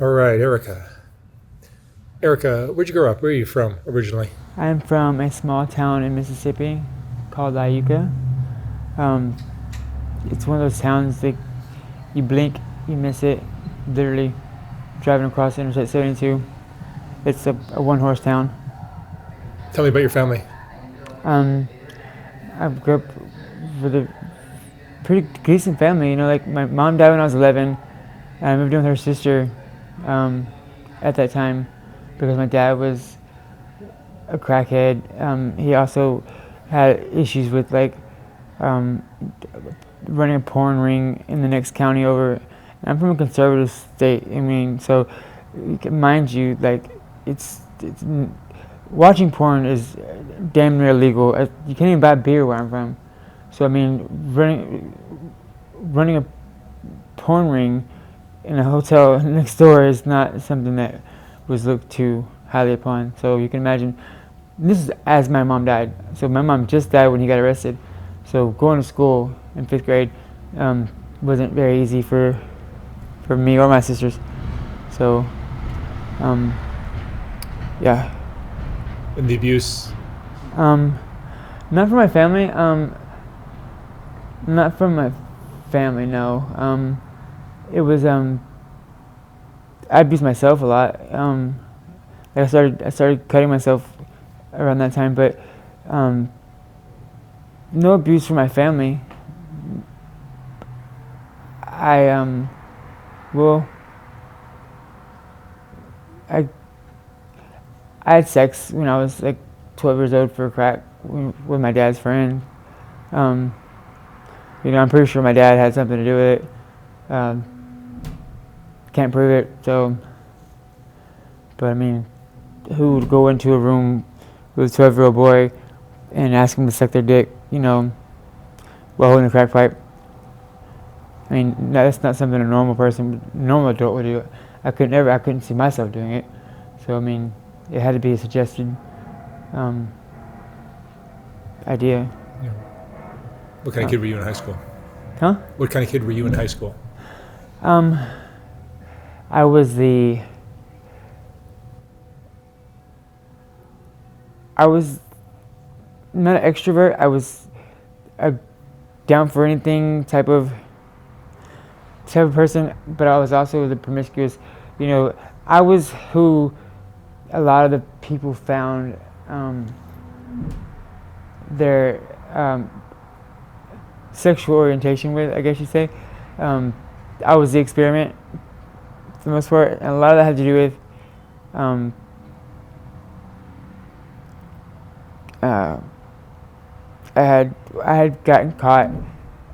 All right, Erica. Erica, where'd you grow up? Where are you from originally? I'm from a small town in Mississippi called Iuka. Um, it's one of those towns that you blink, you miss it. Literally driving across Interstate 72. It's a one-horse town. Tell me about your family. Um, I grew up with a pretty decent family. Like my mom died when I was 11, and I moved in with her sister um, at that time because my dad was a crackhead. He also had issues with um, running a porn ring in the next county over. I'm from a conservative state. I mean, so mind you, it's watching porn is damn near illegal. You can't even buy beer where I'm from. So I mean, running a porn ring in a hotel next door is not something that was looked too highly upon. So you can imagine. This is as my mom died. So my mom just died when he got arrested. So going to school in fifth grade wasn't very easy for me or my sisters. So um, yeah, And the abuse. um, not from my family. Not from my family. No. It was I abused myself a lot. I started cutting myself around that time, but um, no abuse from my family. I well, I I had sex when I was like 12 years old for crack with my dad's friend. Um, I'm pretty sure my dad had something to do with it. Can't prove it. So, but I mean, who would go into a room with a 12-year-old boy and ask him to suck their dick? While holding a crack pipe. I mean, no, that's not something a normal adult would do. I couldn't see myself doing it. So I mean, it had to be a suggested um, idea. You know, what kind of Uh, kid were you in high school? huh? What kind of kid were you in high school? Um, I was the. I was not an extrovert. I was a down for anything type of person, but I was also the promiscuous. You know, I was who a lot of the people found their sexual orientation with, I guess you'd say. Um, I was the experiment for the most part, and a lot of that had to do with um, uh, I had gotten caught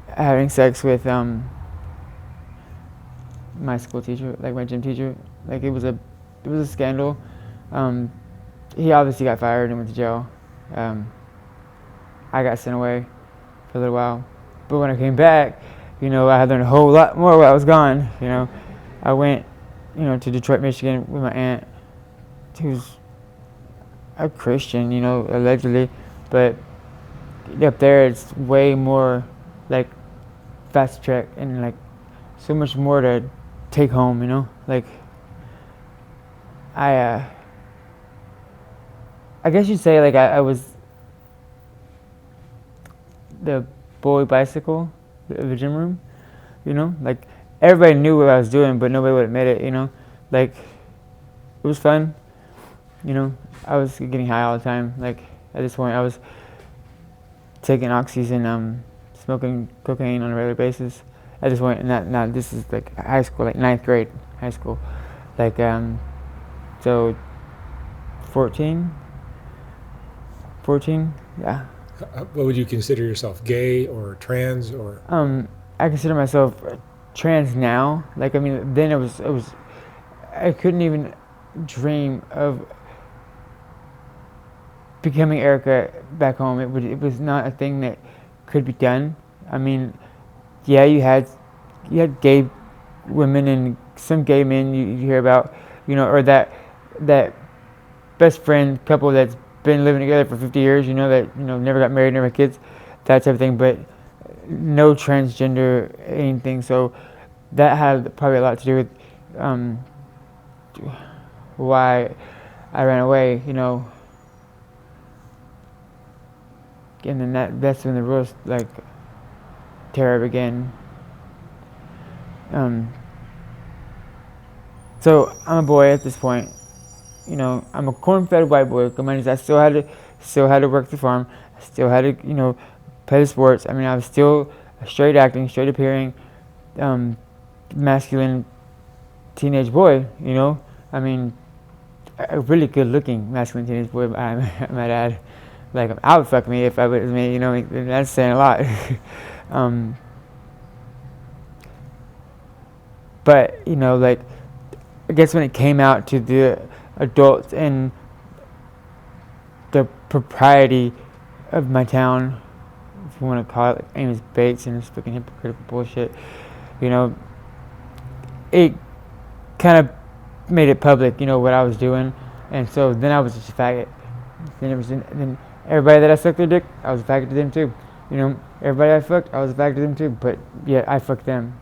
having sex with my school teacher, like my gym teacher. Like it was a scandal. Um, he obviously got fired and went to jail. Um, I got sent away for a little while, but when I came back, I had learned a whole lot more while I was gone. I went, to Detroit, Michigan with my aunt, who's a Christian, allegedly, but up there it's way more like fast track and like so much more to take home. Like I, uh, I guess you'd say like I was the boy bicycle of the gym room. Like everybody knew what I was doing, but nobody would admit it. Like it was fun. I was getting high all the time. Like at this point, I was taking oxys and smoking cocaine on a regular basis. At this point, not this is like high school, like ninth grade high school, like so 14, 14, yeah. What would you consider yourself? Gay or trans or? I consider myself trans now. Like I mean, then it was I couldn't even dream of becoming Erica back home. It was not a thing that could be done. I mean, yeah, you had gay women and some gay men you hear about, or that best friend couple that's been living together for 50 years, that never got married, never had kids, that type of thing. But no transgender anything. So that had probably a lot to do with why I ran away, and then that's when the real like terror began. So I'm a boy at this point. I'm a corn-fed white boy. I still had to work the farm. I still had to, play the sports. I mean, I was still a straight acting, straight appearing, masculine teenage boy. I mean, a really good-looking masculine teenage boy. I might add, like I would fuck me if I was me. That's saying a lot. But like I guess when it came out to the adults and the propriety of my town, if you want to call it, like Amos Bates and this fucking hypocritical bullshit, it kind of made it public, what I was doing, and so then I was just a faggot. Then everybody that I sucked their dick, I was a faggot to them too. Everybody I fucked, I was a faggot to them too. But yeah, I fucked them.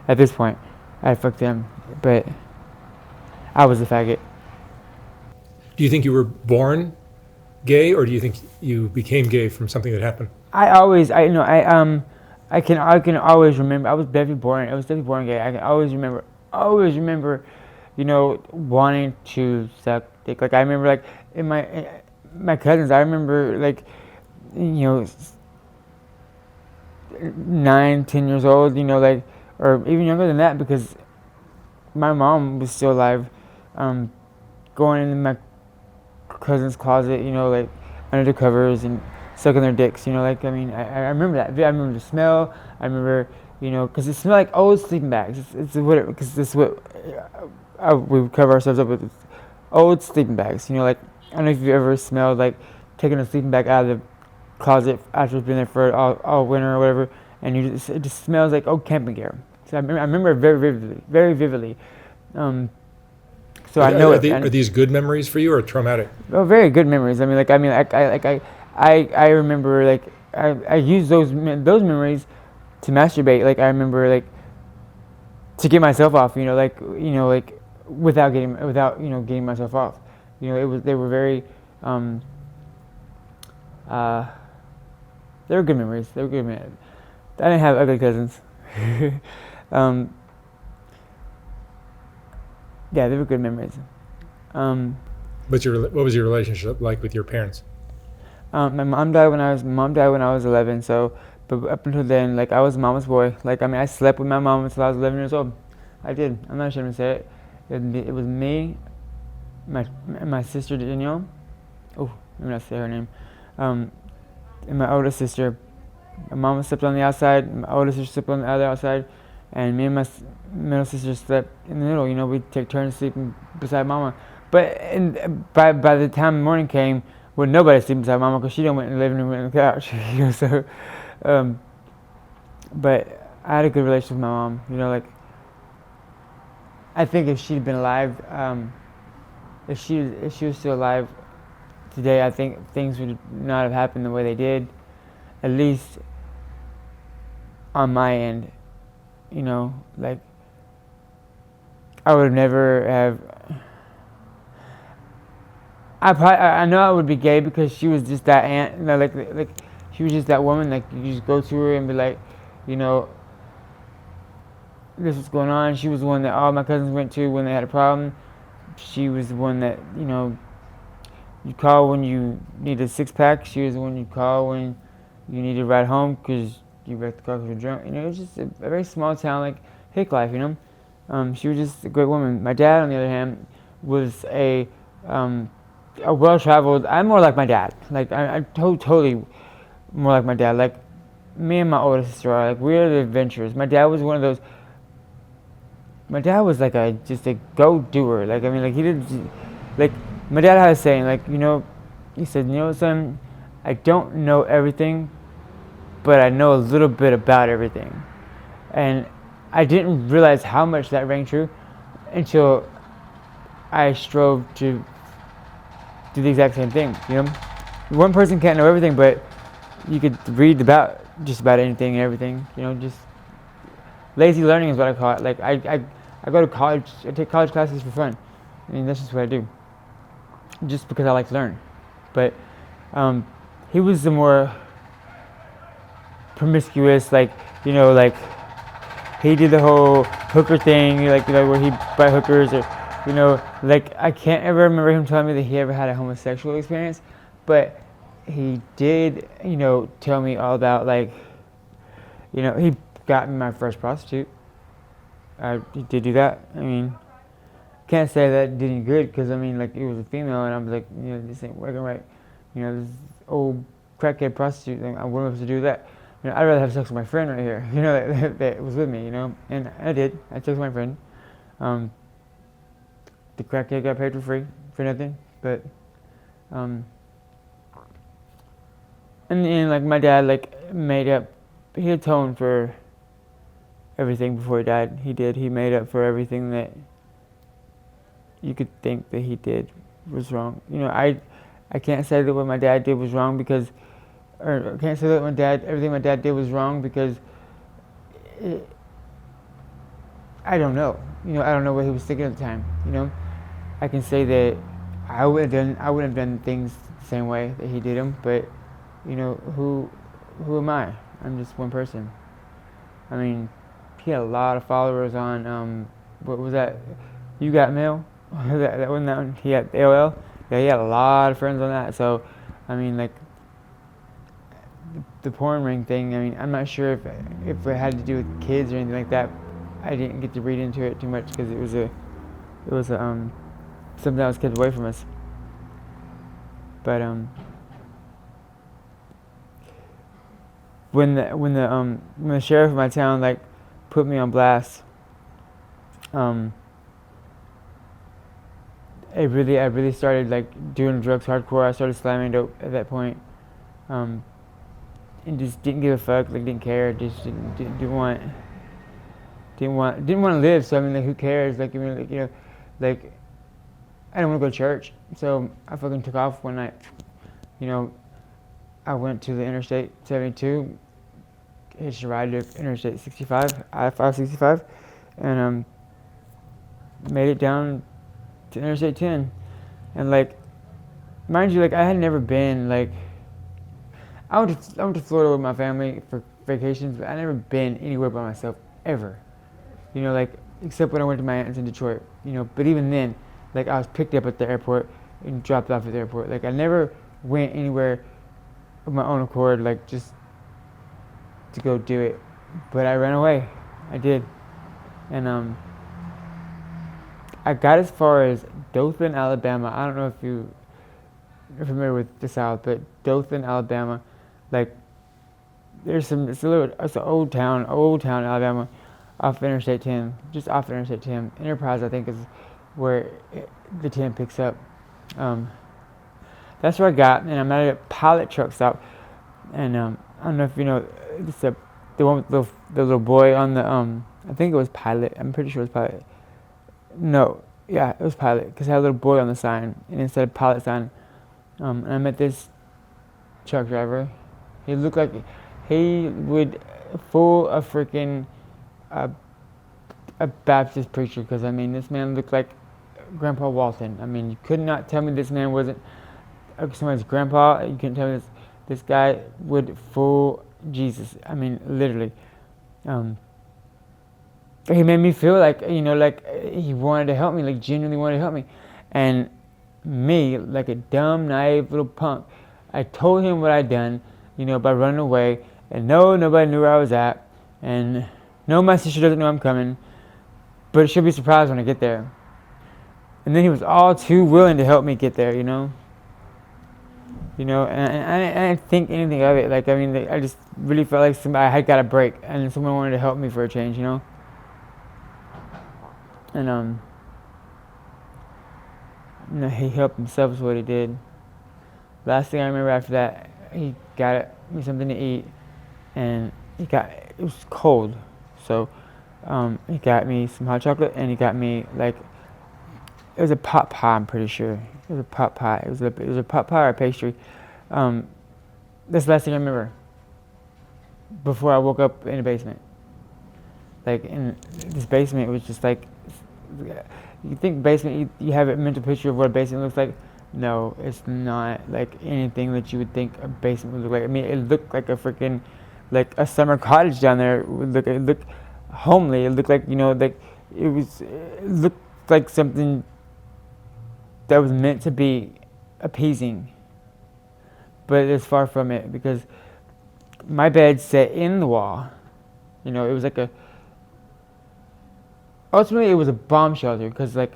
At this point, I fucked them, but I was a faggot. Do you think you were born gay, or do you think you became gay from something that happened? I can always remember. I was definitely born gay. I can always remember, wanting to suck dick. Like I remember, like in my cousins, I remember like, 9, 10 years old. Like, or even younger than that, because my mom was still alive. Going into my cousin's closet, like under the covers and sucking their dicks, like, I mean, I remember that. I remember the smell. I remember, because it smelled like old sleeping bags. Because this is what we would cover ourselves up with, old sleeping bags. Like, I don't know if you've ever smelled like taking a sleeping bag out of the closet after it's been there for all winter or whatever, and it just smells like old camping gear. So I remember it very vividly. So I know are these good memories for you or traumatic? Oh, very good memories. I remember like I use those memories to masturbate. Like I remember like to get myself off. Like without getting myself off. They were very they were good memories. They were good memories. I didn't have ugly cousins. Yeah, they were good memories. What was your relationship like with your parents? My mom died when I was 11. So, but up until then, like I was mama's boy. Like I slept with my mom until I was 11 years old. I did. I'm not ashamed to say it. It was me, my sister Danielle. Oh, let me not say her name. And my older sister. My mama slept on the outside. My older sister slept on the other outside. And me and my middle sister slept in the middle. We'd take turns sleeping beside mama. But by the time morning came, nobody sleeping beside mama because she didn't went in the living room and on the couch. So, but I had a good relationship with my mom. Like I think if she'd been alive, if she was still alive today, I think things would not have happened the way they did. At least on my end. Like I would never have. I know I would be gay because she was just that aunt, like she was just that woman. Like you just go to her and be like, this is going on. She was the one that all my cousins went to when they had a problem. She was the one that you call when you need a 6-pack. She was the one you call when you need to ride home because you wrecked the car because you're drunk. It was just a very small town, like hick life. She was just a great woman. My dad, on the other hand, was a well-traveled. I'm more like my dad. Like I'm totally more like my dad. Like me and my older sister are like we're the adventurers. My dad was one of those. My dad was like just a go-doer. Like he didn't like. My dad had a saying like he said son, I don't know everything, but I know a little bit about everything. And I didn't realize how much that rang true until I strove to do the exact same thing. One person can't know everything, but you could read about just about anything and everything. Just lazy learning is what I call it. Like I I go to college. I take college classes for fun. I mean, that's just what I do, just because I like to learn. But he was the more promiscuous, like, like he did the whole hooker thing, like, where he buy hookers, or, like, I can't ever remember him telling me that he ever had a homosexual experience, but he did, tell me all about, like, he got me my first prostitute. He did do that. I mean, can't say that did any good, because, I mean, like, it was a female, and I was like, this ain't working right. This old crackhead prostitute thing, what am I supposed to do with that? I'd rather have sex with my friend right here, that was with me, and I did. I took my friend. The crackhead got paid for free, for nothing, but, in the end, like, my dad, like, made up, he atoned for everything before he died. He did. He made up for everything that you could think that he did was wrong. I can't say that what my dad did was wrong because, or I can't say that everything my dad did was wrong because I don't know. I don't know what he was thinking at the time. I can say that I wouldn't have done things the same way that he did them, but who am I? I'm just one person. I mean, he had a lot of followers on what was that? You Got Mail? that wasn't that one. He had AOL. Yeah, he had a lot of friends on that. So, I mean, like, the porn ring thing. I mean, I'm not sure if it had to do with kids or anything like that. I didn't get to read into it too much because it was something that was kept away from us. But when the sheriff of my town, like, put me on blast, I really started, like, doing drugs hardcore. I started slamming dope at that point, and just didn't give a fuck, like, didn't care, just didn't want to live. So, I mean, like, who cares? Like, I mean, like, like, I didn't want to go to church, so I fucking took off one night. I went to the Interstate 72, hitched a ride to Interstate 65, I-565, and made it down to Interstate 10. And, like, mind you, like, I had never been, like, I went to Florida with my family for vacations, but I never been anywhere by myself ever. Like, except when I went to my aunt's in Detroit. But even then, like, I was picked up at the airport and dropped off at the airport. Like, I never went anywhere of my own accord, like, just to go do it. But I ran away. I did. And I got as far as Dothan, Alabama. I don't know if you're familiar with the South, but Dothan, Alabama, like, it's an old town, Alabama, off Interstate 10, just off Interstate 10. Enterprise, I think, is where the 10 picks up. That's where I got, and I'm at a pilot truck stop, and I don't know if you know, it's the one with the little boy on the, I think it was Pilot. I'm pretty sure it was Pilot. No, yeah, it was Pilot, because it had a little boy on the sign, and instead of Pilot sign, and I met this truck driver. He looked like he would fool a freaking a Baptist preacher, because, I mean, this man looked like Grandpa Walton. I mean, you could not tell me this man wasn't somebody's grandpa. You couldn't tell me this guy would fool Jesus. I mean, literally. He made me feel like, like he wanted to help me, like genuinely wanted to help me. And me, like a dumb, naive little punk, I told him what I'd done, by running away. And no, nobody knew where I was at. And no, my sister doesn't know I'm coming. But she'll be surprised when I get there. And then he was all too willing to help me get there, and I didn't think anything of it. Like, I mean, I just really felt like I had got a break, and someone wanted to help me for a change, And he helped himself is what he did. Last thing I remember after that, he got me something to eat, and it was cold, so he got me some hot chocolate, and he got me, like, it was a pot pie, I'm pretty sure. It was a pot pie. It was a pot pie or a pastry. That's the last thing I remember before I woke up in the basement. Like in this basement, it was just like, you think basement, you have a mental picture of what a basement looks like. No, it's not like anything that you would think a basement would look like. I mean, it looked like a freaking, like a summer cottage down there. It looked homely. It looked like, like it looked like something that was meant to be appeasing. But it's far from it, because my bed set in the wall. It was like ultimately it was a bomb shelter, because like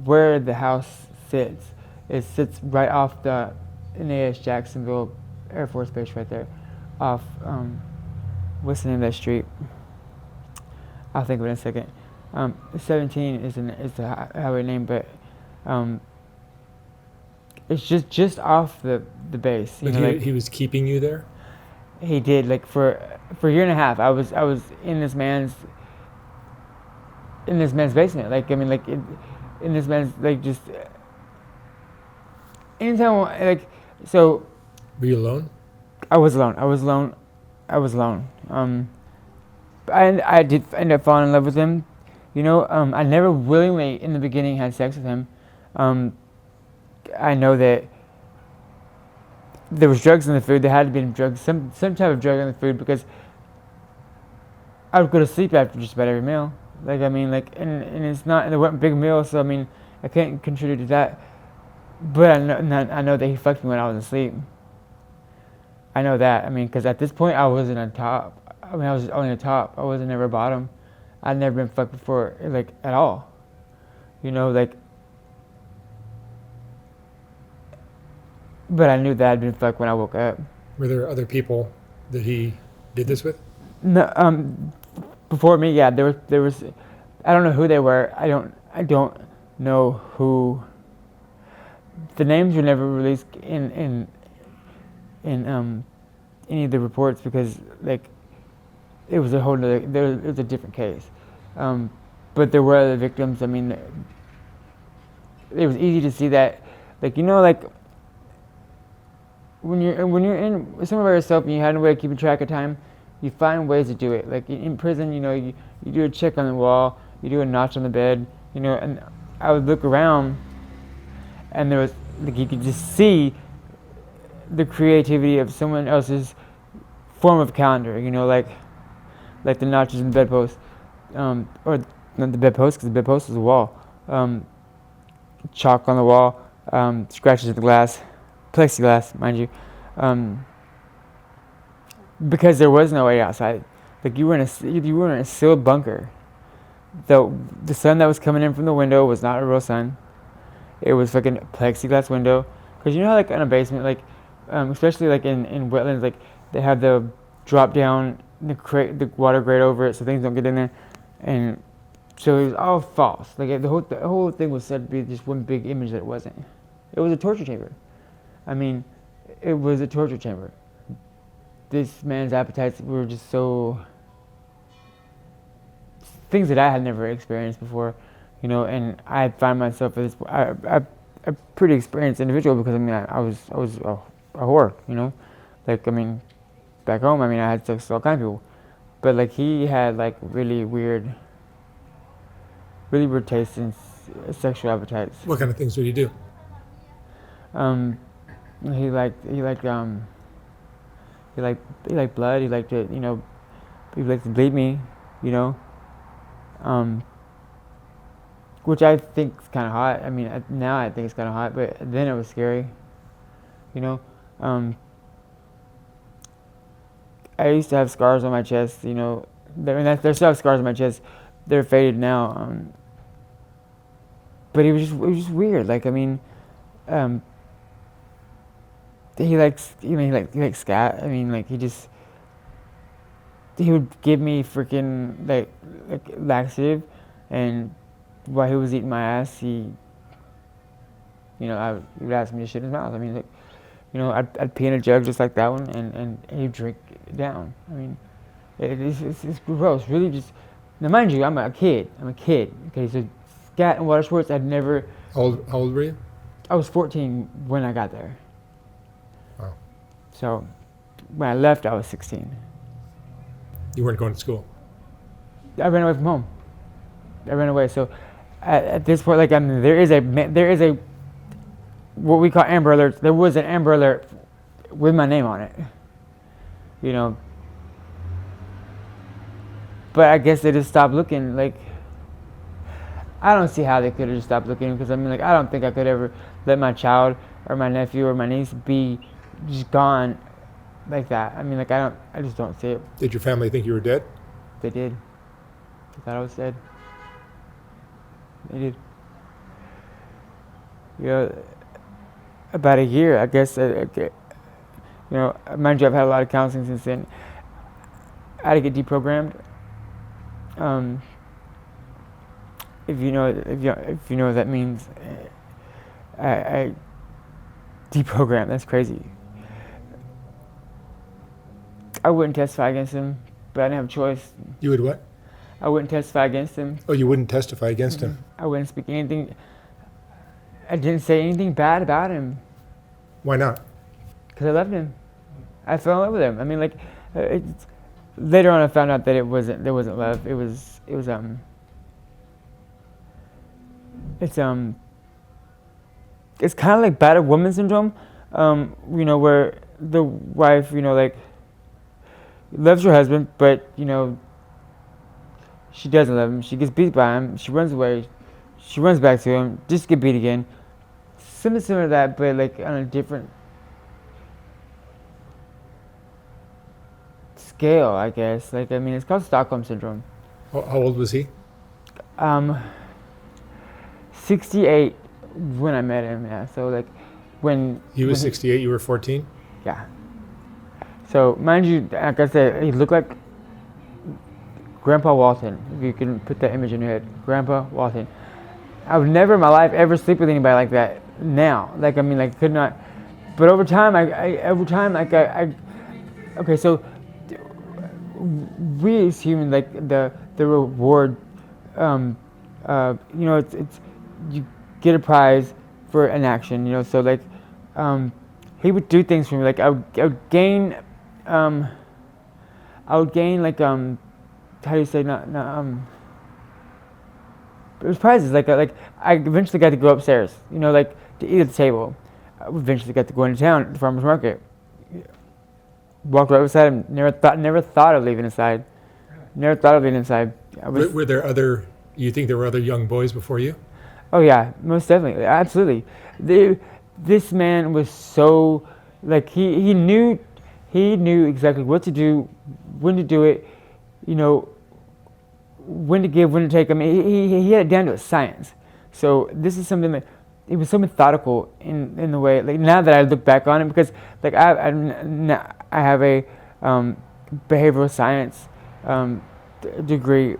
where the house sits, it sits right off the NAS Jacksonville Air Force Base right there, off what's the name of that street? I'll think of it in a second. 17 is the highway name, but it's just off the base. But he was keeping you there? He did, like for a year and a half. I was in this man's basement. Like, I mean, like in this man's, like, just anytime, like, so. Were you alone? I was alone. I did end up falling in love with him. I never willingly in the beginning had sex with him. I know that there was drugs in the food. There had to be drugs, some type of drug in the food, because I would go to sleep after just about every meal. Like, I mean, like, and it's not, and it wasn't big meals, so I mean, I can't contribute to that. But I know that he fucked me when I was asleep. I know that. I mean, because at this point I wasn't on top. I mean, I was only a top. I wasn't ever bottom. I'd never been fucked before, like, at all. Like. But I knew that I'd been fucked when I woke up. Were there other people that he did this with? No, before me, yeah, there was. I don't know who they were. I don't know who. The names were never released in any of the reports, because like it was a whole nother. It was a different case. But there were other victims. I mean, it was easy to see that, like, like. When you're in somewhere by yourself and you have no way of keeping track of time, you find ways to do it. Like in prison, you do a check on the wall, you do a notch on the bed, and I would look around, and there was, like, you could just see the creativity of someone else's form of calendar. Like the notches in the bedpost, or not the bedpost, because the bedpost is a wall. Chalk on the wall, scratches of the glass. Plexiglass, mind you, because there was no way outside. Like, you were in a sealed bunker. The sun that was coming in from the window was not a real sun. It was fucking plexiglass window. Because how, like, in a basement, like, especially like in wetlands, like, they have the drop down, the water grate over it so things don't get in there, and so it was all false. Like, the whole thing was said to be just one big image that it wasn't. It was a torture chamber. I mean, it was a torture chamber. This man's appetites were just so... things that I had never experienced before, and I find myself as a pretty experienced individual, because, I mean, I was a whore, Like, I mean, back home, I mean, I had sex with all kinds of people. But, like, he had, like, really weird tastes and sexual appetites. What kind of things would he do? He liked blood. He liked to, he liked to bleed me, which I think is kind of hot. I mean, now I think it's kind of hot, but then it was scary, I used to have scars on my chest, there's still scars on my chest. They're faded now. But it was just weird. Like, I mean, he likes scat. I mean, like, he would give me freaking like laxative, and while he was eating my ass, he would ask me to shit in his mouth. I mean, like, I'd pee in a jug just like that one, and he'd drink it down. I mean, it's gross. Really, just now, mind you, I'm a kid. Okay, so scat and water sports, I'd never. How old were you? I was 14 when I got there. Wow. So when I left, I was 16. You weren't going to school? I ran away from home. I ran away. So at this point, like, I mean, there is a what we call Amber Alerts. There was an Amber Alert with my name on it. You know. But I guess they just stopped looking. Like, I don't see how they could have just stopped looking, because I mean, like, I don't think I could ever let my child or my nephew or my niece be just gone like that. I mean, like, I just don't see it. Did your family think you were dead? They did. They thought I was dead. They did. You know, about a year, I guess. You know, mind you, I've had a lot of counseling since then. I had to get deprogrammed. If you know what that means, I deprogrammed. That's crazy. I wouldn't testify against him, but I didn't have a choice. You would what? I wouldn't testify against him. Oh, you wouldn't testify against him? I wouldn't speak anything. I didn't say anything bad about him. Why not? Because I loved him. I fell in love with him. I mean, like, later on I found out that there wasn't love. It's kind of like battered woman syndrome, you know, where the wife, you know, like, loves her husband, but, you know, she doesn't love him. She gets beat by him. She runs away. She runs back to him, just to get beat again. Something similar to that, but, like, on a different scale, I guess. Like, I mean, it's called Stockholm syndrome. How old was he? 68 when I met him, yeah. So, like, when... He was 68, you were 14? Yeah. So, mind you, like I said, he looked like Grandpa Walton, if you can put that image in your head. Grandpa Walton. I would never in my life ever sleep with anybody like that now. Like, I mean, like, could not. But over time, okay, so we as humans, like, the reward, you know, it's you get a prize for an action, you know. So, like, he would do things for me. Like, I would gain like, how do you say, not it was prizes. Like I eventually got to go upstairs, you know, like, to eat at the table. I eventually got to go into town, the farmer's market. Walked right beside him. Never thought of leaving inside. Never thought of leaving inside. Were there other? You think there were other young boys before you? Oh yeah, most definitely, absolutely. This man was so, like, he knew exactly what to do, when to do it, you know, when to give, when to take. I mean, he had it down to a science. So this is something that it was so methodical in the way. Like, now that I look back on it, because, like, I have a behavioral science degree,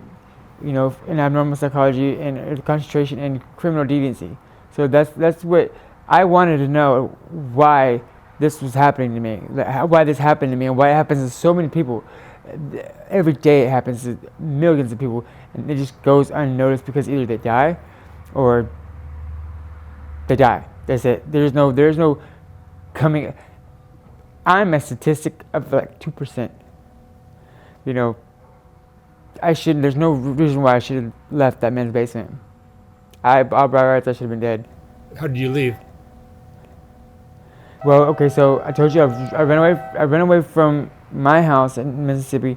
you know, in abnormal psychology and concentration and criminal deviancy. So that's what I wanted to know, why this was happening to me, why this happened to me, and why it happens to so many people. Every day it happens to millions of people, and it just goes unnoticed, because either they die or they die. That's it. There's no coming. I'm a statistic of like 2%. You know, there's no reason why I should have left that man's basement. By rights, I should have been dead. How did you leave? Well, okay, so I told you I ran away from my house in Mississippi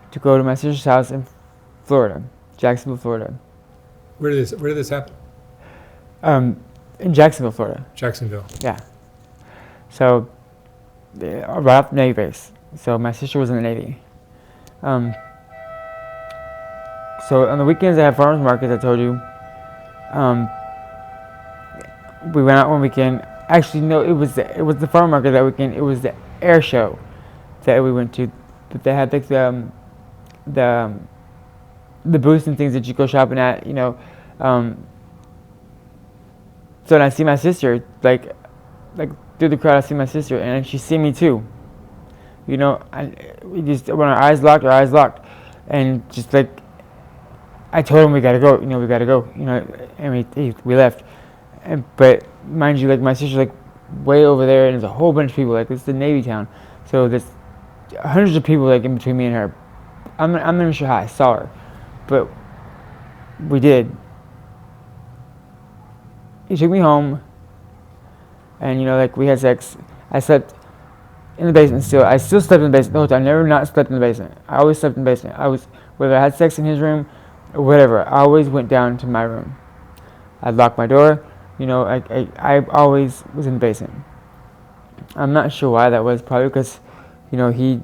to go to my sister's house in Florida, Jacksonville, Florida. Where did this happen? In Jacksonville, Florida. Jacksonville. Yeah. So, right off the Navy base. So my sister was in the Navy. So on the weekends I have farmers markets, I told you. We went out one weekend. Actually, no, it was the farmer market that weekend. It was the air show that we went to. But they had, like, the booths and things that you go shopping at, you know. So when I see my sister, like through the crowd, I see my sister, and she see me too. You know, we just, when our eyes locked, and just, like, I told him we gotta go. You know, and we left. But mind you, like, my sister's, like, way over there, and there's a whole bunch of people. Like, it's the Navy town, so there's hundreds of people, like, in between me and her. I'm not even sure how I saw her, but we did. He took me home, and like we had sex. I slept in the basement still. I still slept in the basement the whole time. I never not slept in the basement. I always slept in the basement. Whether I had sex in his room or whatever, I always went down to my room. I'd lock my door. I always was in the basement. I'm not sure why that was. Probably because, he,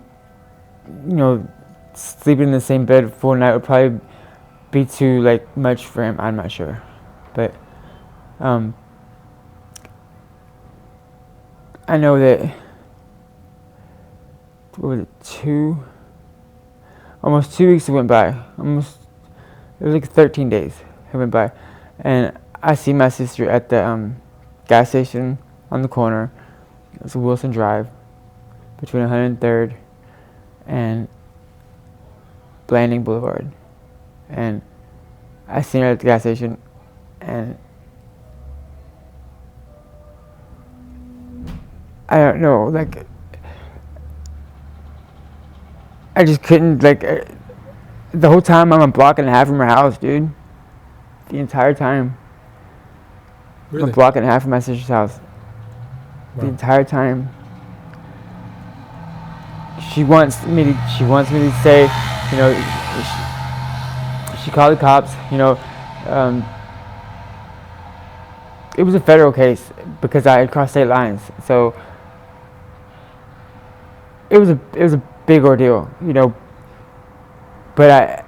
sleeping in the same bed for a night would probably be too much for him. I'm not sure, but I know that, what was it, almost 2 weeks went by. It was 13 days it went by, and I see my sister at the gas station on the corner. It's Wilson Drive, between 103rd and Blanding Boulevard, and I seen her at the gas station, and I don't know, I just couldn't, the whole time I'm a block and a half from her house, dude. The entire time. Really? I'm a block and a half from my sister's house. Wow. The entire time. She wants me to say, she called the cops, it was a federal case because I had crossed state lines. So it was a big ordeal, but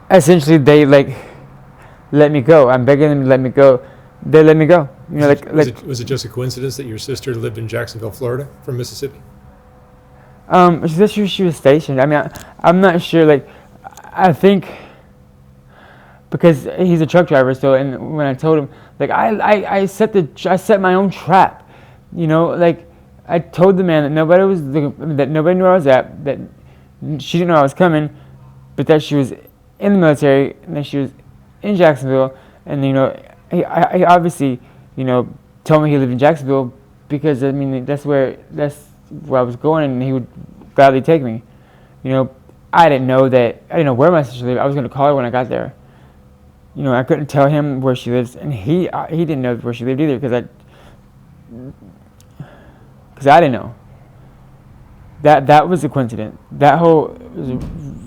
essentially they let me go. I'm begging them to let me go. They let me go. Was it just a coincidence that your sister lived in Jacksonville, Florida, from Mississippi? That's where she was stationed. I mean, I'm not sure. I think because he's a truck driver, so and when I told him, I set my own trap. I told the man that nobody knew where I was at, that she didn't know I was coming, but that she was in the military and that she was in Jacksonville, and he obviously told me he lived in Jacksonville because that's where I was going, and he would gladly take me. I didn't know where my sister lived. I was going to call her when I got there. I couldn't tell him where she lives, and he didn't know where she lived either because I didn't know. That was a coincidence. That whole was a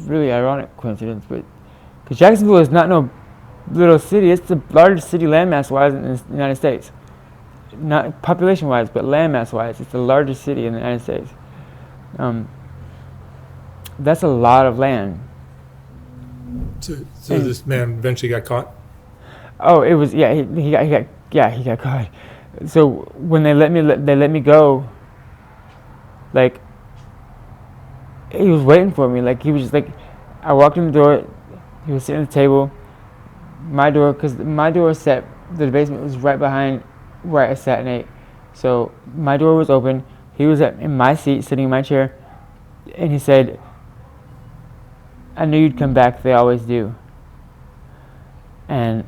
really ironic coincidence, but because Jacksonville is not no little city, it's the largest city landmass-wise in the United States. Not population-wise, but landmass-wise, it's the largest city in the United States. That's a lot of land. So this man eventually got caught? Oh, it was he got caught. So when they let me go, he was waiting for me. He was just I walked in the door, he was sitting at the table. My door, because my door was set, the basement was right behind where I sat and ate. So my door was open. He was in my seat, sitting in my chair, and he said, "I knew you'd come back. They always do." And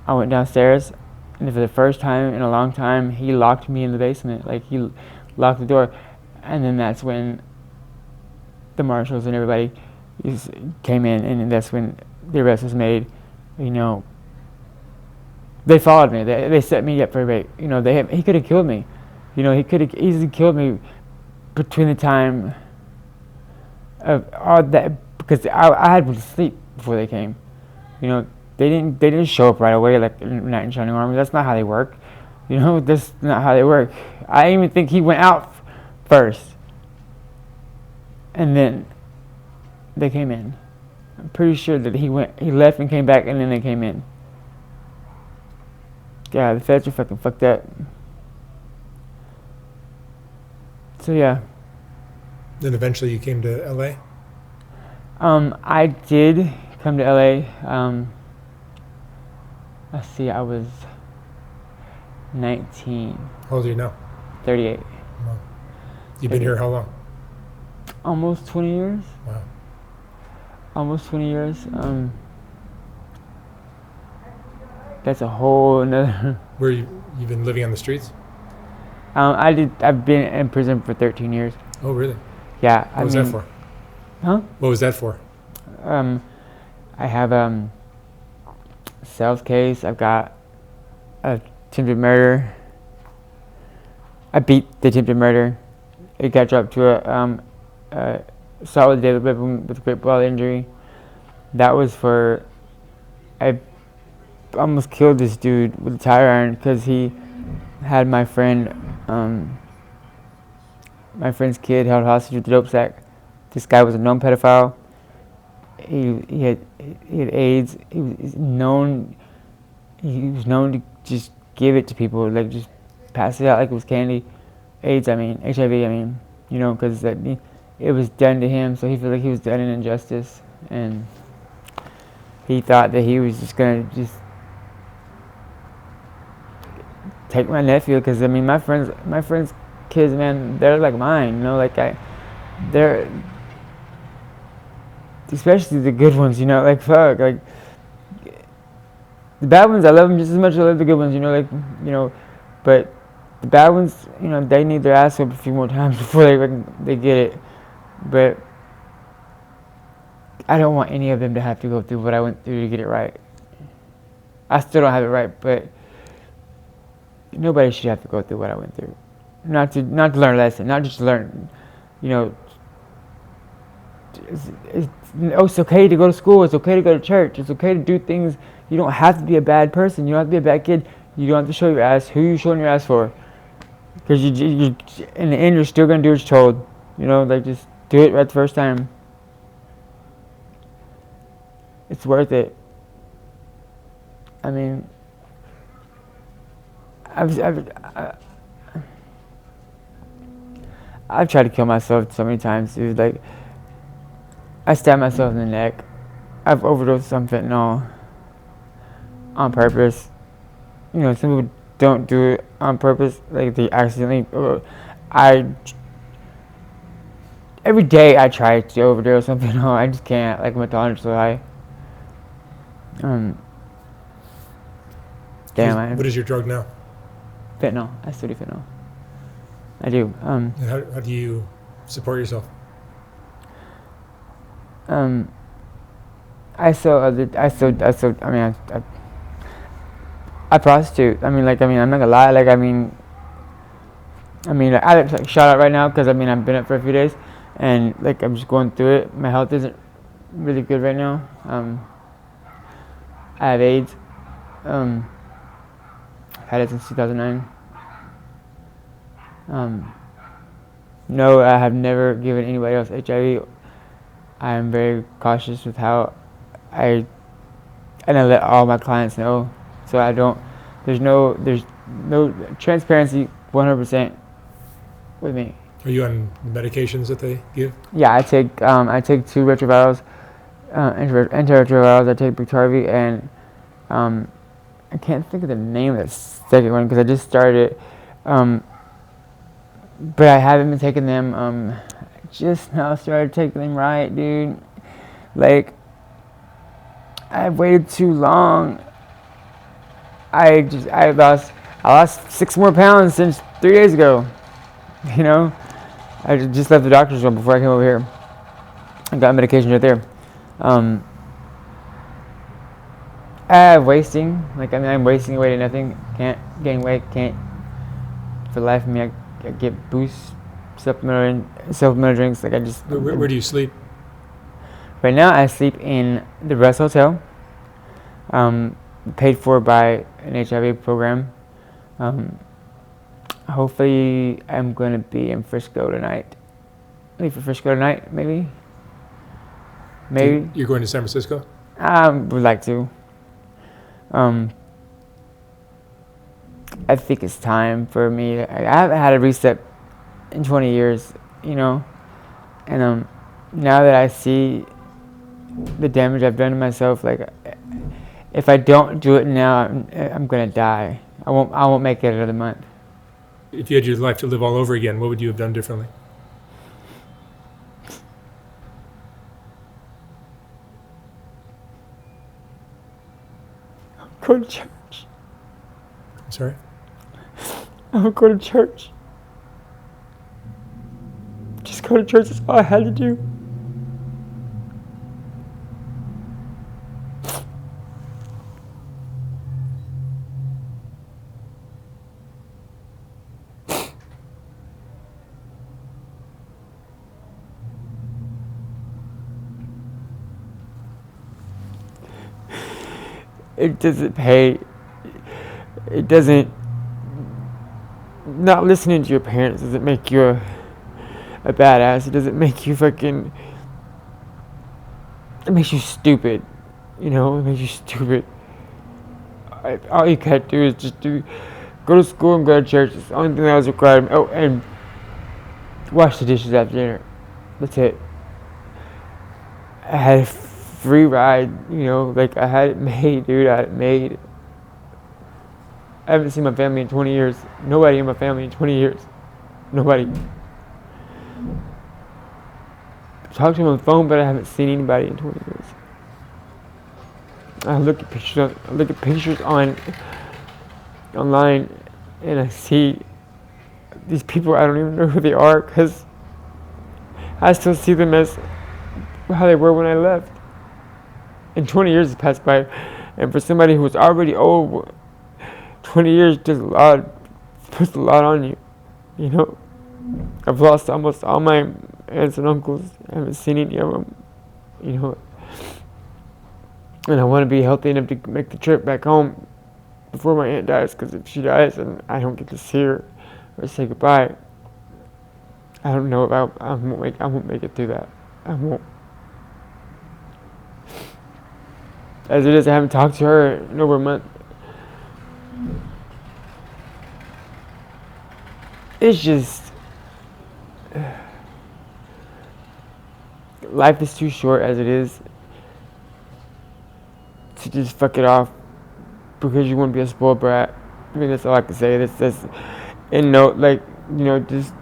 I went downstairs, and for the first time in a long time, he locked me in the basement. He locked the door, and then that's when the marshals and everybody came in, and that's when the arrest was made. They followed me. They set me up for rape. He could have killed me. He could have easily killed me between the time of all that, because I had to sleep before they came. They didn't show up right away like Knight in Shining Armor. That's not how they work. That's not how they work. I even think he went out first, and then they came in. I'm pretty sure that he left and came back, and then they came in. Yeah, the feds are fucking fucked up. So yeah. Then eventually you came to L.A.? I did come to LA. Let's see, I was 19. How old are you now? 38. Wow. You've been here how long? Almost 20 years. Wow. Almost 20 years. That's a whole another. Where you've been living on the streets? I've been in prison for 13 years. Oh, really? Yeah. What was that for? Huh? What was that for? I have sales case. I've got attempted murder. I beat the attempted murder. It got dropped to a assault with deadly weapon with great bodily injury. That was for I almost killed this dude with a tire iron because he had my friend's kid held hostage with a dope sack. This guy was a known pedophile. He had AIDS. He was known to just give it to people, like just pass it out like it was candy. AIDS, I mean, HIV, I mean, because it was done to him, so he felt like he was done an injustice, and he thought that he was just gonna just take my nephew, because I mean, my friends' kids, man, they're like mine, they're especially the good ones, like fuck, like the bad ones, I love them just as much as I love the good ones, but the bad ones, they need their ass up a few more times before they get it. But I don't want any of them to have to go through what I went through to get it right. I still don't have it right, but nobody should have to go through what I went through. Not to learn a lesson, not just to learn, it's okay to go to school, it's okay to go to church, it's okay to do things. You don't have to be a bad person, you don't have to be a bad kid, you don't have to show your ass. Who you showing your ass for? Because you in the end, you're still going to do what you're told. Just do it right the first time. It's worth it. I mean, I've tried to kill myself so many times, dude. Like, I stabbed myself in the neck. I've overdosed on fentanyl on purpose. Some people don't do it on purpose, like they accidentally. Every day I try to overdose on fentanyl. I just can't. Like my tolerance is so high. What is your drug now? Fentanyl. I still do fentanyl. I do. And how do you support yourself? I prostitute. I'm not gonna lie. I shout out right now because I've been up for a few days, and I'm just going through it. My health isn't really good right now. I have AIDS. I've had it since 2009. No, I have never given anybody else HIV. I am very cautious with how and I let all my clients know. So there's no transparency 100% with me. Are you on medications that they give? Yeah, I take 2 retrovirals, antiretrovirals. I take Biktarvy, and I can't think of the name of the second one because I just started it. But I haven't been taking them. Just now started taking them right, dude. I've waited too long. I lost 6 more pounds since 3 days ago. I just left the doctor's room before I came over here. I got medication right there. I'm wasting. I'm wasting away to nothing. Can't gain weight. Can't. For the life of me, I get boost supplemental drinks. Where do you sleep? Right now, I sleep in the Rest Hotel, paid for by an HIV program. Hopefully, I'm going to be in Frisco tonight. Leave for Frisco tonight, maybe. You're going to San Francisco? I would like to. I think it's time for me. I haven't had a reset in 20 years, and now that I see the damage I've done to myself, if I don't do it now, I'm gonna die. I won't make it another month. If you had your life to live all over again, what would you have done differently? Go to church. I'm sorry? I would go to church. Just go to church. That's all I had to do. it doesn't pay. It doesn't. Not listening to your parents doesn't make you a badass. It doesn't make you fucking. It makes you stupid. You know, it makes you stupid. All you gotta do is just go to school and go to church. It's the only thing that was required. Oh, and wash the dishes after dinner. That's it. I had a free ride, you know, like I had it made, dude. I had it made. I haven't seen my family in 20 years. Nobody in my family in 20 years. Nobody. I talked to them on the phone, but I haven't seen anybody in 20 years. I look at pictures online, and I see these people. I don't even know who they are because I still see them as how they were when I left. And 20 years has passed by, and for somebody who was already old, 20 years puts a lot on you. You know, I've lost almost all my aunts and uncles. I haven't seen any of them. You know, and I want to be healthy enough to make the trip back home before my aunt dies. Because if she dies and I don't get to see her or say goodbye, I don't know if I won't make it through that. I won't. As it is, I haven't talked to her in over a month. It's just, life is too short as it is to just fuck it off because you want to be a spoiled brat. I mean, that's all I can say. That's and no, like, you know, just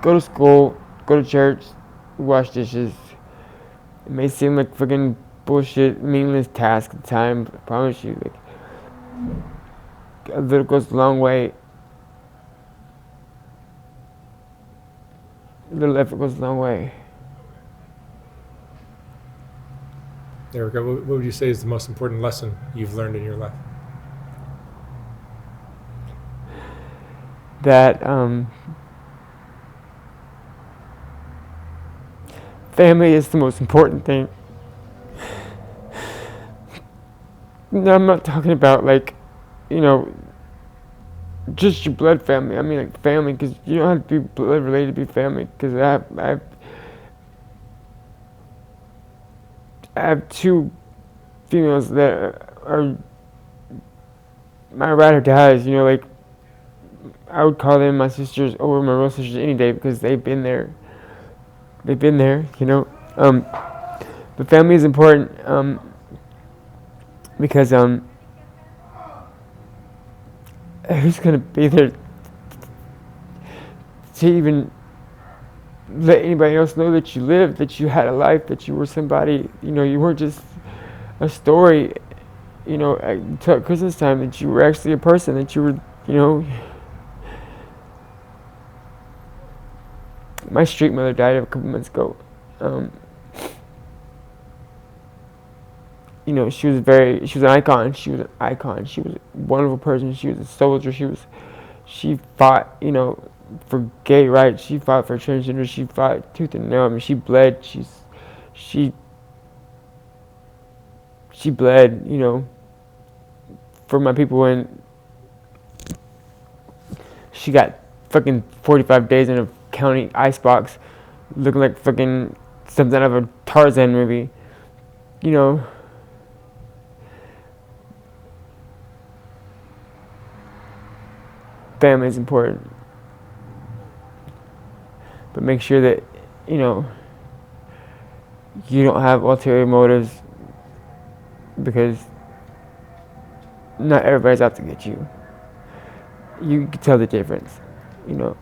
go to school, go to church, wash dishes. It may seem like fucking bullshit, meaningless task at the time, but I promise you, like, a little goes a long way. A little effort goes a long way. Erica, what would you say is the most important lesson you've learned in your life? That family is the most important thing. No, I'm not talking about, like, you know, just your blood family. I mean, like, family, because you don't have to be blood related to be family. Because I have two females that are my ride or dies. You know, like, I would call them my sisters over my real sisters any day because they've been there. They've been there, you know. But family is important because who's gonna be there to even let anybody else know that you lived, that you had a life, that you were somebody, you know, you weren't just a story, you know, until Christmas time, that you were actually a person, that you were, you know. My street mother died a couple months ago. You know, she was an icon. She was an icon. She was a wonderful person. She was a soldier. She fought, you know, for gay rights. She fought for transgender. She fought tooth and nail. I mean, she bled. She bled, you know, for my people, and she got fucking 45 days in a county icebox looking like fucking something out of a Tarzan movie. You know, family is important, but make sure that, you know, you don't have ulterior motives, because not everybody's out to get you. You can tell the difference, you know.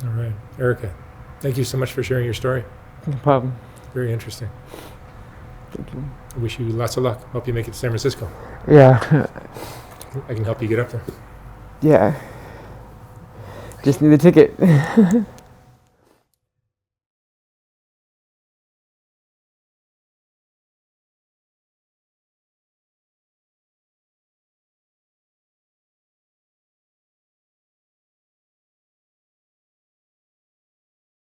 All right. Erica, thank you so much for sharing your story. No problem. Very interesting. Thank you. I wish you lots of luck. Hope you make it to San Francisco. Yeah. I can help you get up there. Yeah. Just need a ticket.